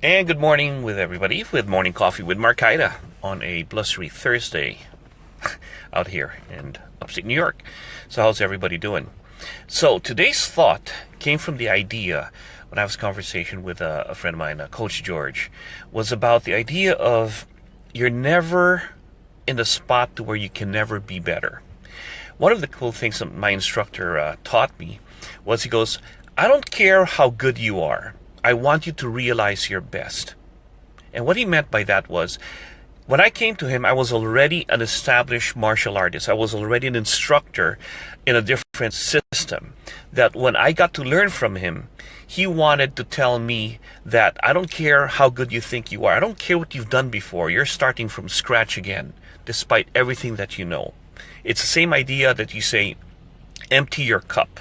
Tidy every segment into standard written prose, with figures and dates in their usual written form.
And good morning with everybody with Morning Coffee with Marcaida on a blustery Thursday out here in upstate New York. So how's everybody doing? So today's thought came from the idea when I was in conversation with a friend of mine, Coach George, was about the idea of you're never in the spot to where you can never be better. One of the cool things that my instructor taught me was he goes, I don't care how good you are. I want you to realize your best. And what he meant by that was, when I came to him, I was already an established martial artist. I was already an instructor in a different system. That when I got to learn from him, he wanted to tell me that I don't care how good you think you are. I don't care what you've done before. You're starting from scratch again, despite everything that you know. It's the same idea that you say, empty your cup.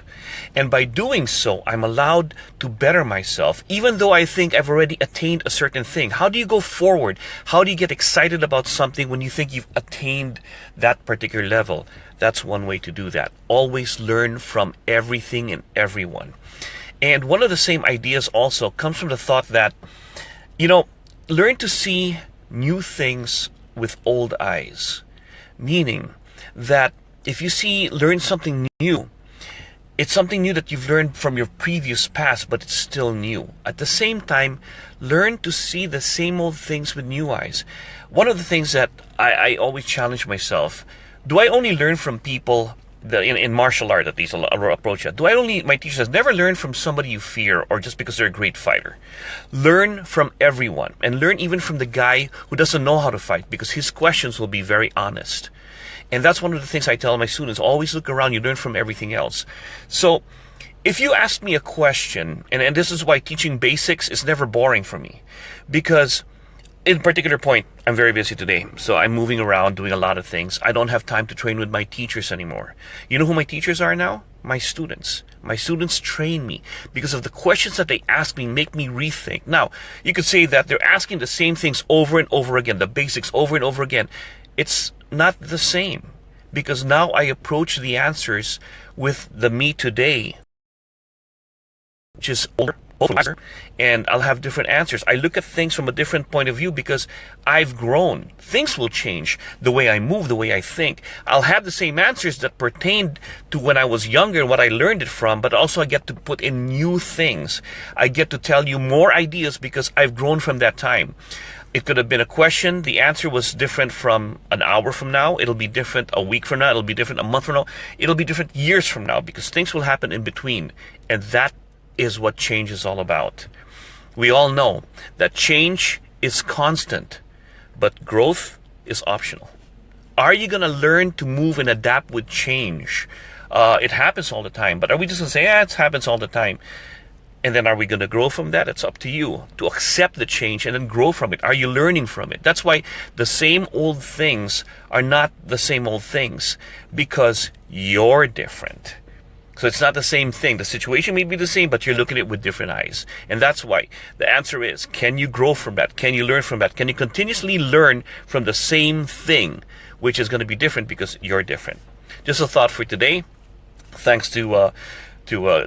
And by doing so, I'm allowed to better myself, even though I think I've already attained a certain thing. How do you go forward? How do you get excited about something when you think you've attained that particular level? That's one way to do that. Always learn from everything and everyone. And one of the same ideas also comes from the thought that, learn to see new things with old eyes. Meaning that if you learn something new, it's something new that you've learned from your previous past, but it's still new. At the same time, learn to see the same old things with new eyes. One of the things that I always challenge myself, do I only learn from people that in martial art, at least I'll approach that? My teacher says, never learn from somebody you fear or just because they're a great fighter. Learn from everyone, and learn even from the guy who doesn't know how to fight, because his questions will be very honest. And that's one of the things I tell my students, always look around, you learn from everything else. So if you ask me a question, and this is why teaching basics is never boring for me, because in a particular point, I'm very busy today. So I'm moving around, doing a lot of things. I don't have time to train with my teachers anymore. You know who my teachers are now? My students. My students train me because of the questions that they ask me make me rethink. Now, you could say that they're asking the same things over and over again, the basics over and over again. It's not the same, because now I approach the answers with the me today, which is older, wiser, and I'll have different answers. I look at things from a different point of view because I've grown. Things will change. The way I move, the way I think. I'll have the same answers that pertained to when I was younger and what I learned it from, but also I get to put in new things. I get to tell you more ideas because I've grown from that time. It could have been a question. The answer was different from an hour from now. It'll be different a week from now. It'll be different a month from now. It'll be different years from now, because things will happen in between. And that is what change is all about. We all know that change is constant, but growth is optional. Are you going to learn to move and adapt with change? It happens all the time. But are we just going to say, it happens all the time? And then are we going to grow from that? It's up to you to accept the change and then grow from it. Are you learning from it? That's why the same old things are not the same old things, because you're different. So it's not the same thing. The situation may be the same, but you're looking at it with different eyes. And that's why the answer is, can you grow from that? Can you learn from that? Can you continuously learn from the same thing, which is going to be different because you're different? Just a thought for today. Thanks to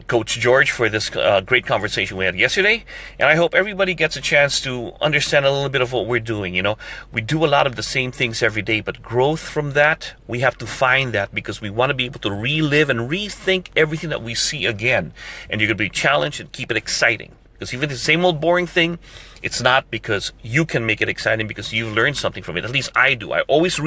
Coach George for this great conversation we had yesterday. And I hope everybody gets a chance to understand a little bit of what we're doing. We do a lot of the same things every day, but growth from that, we have to find that, because we want to be able to relive and rethink everything that we see again. And you're going to be challenged and keep it exciting. Because even the same old boring thing, it's not, because you can make it exciting because you've learned something from it. At least I do. I always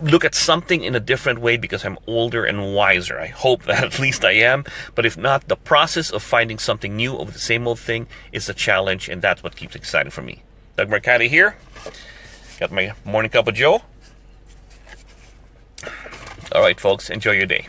look at something in a different way because I'm older and wiser. I hope that at least I am. But if not, the process of finding something new over the same old thing is a challenge, and that's what keeps it exciting for me. Doug Marcaida here. Got my morning cup of Joe. All right, folks, enjoy your day.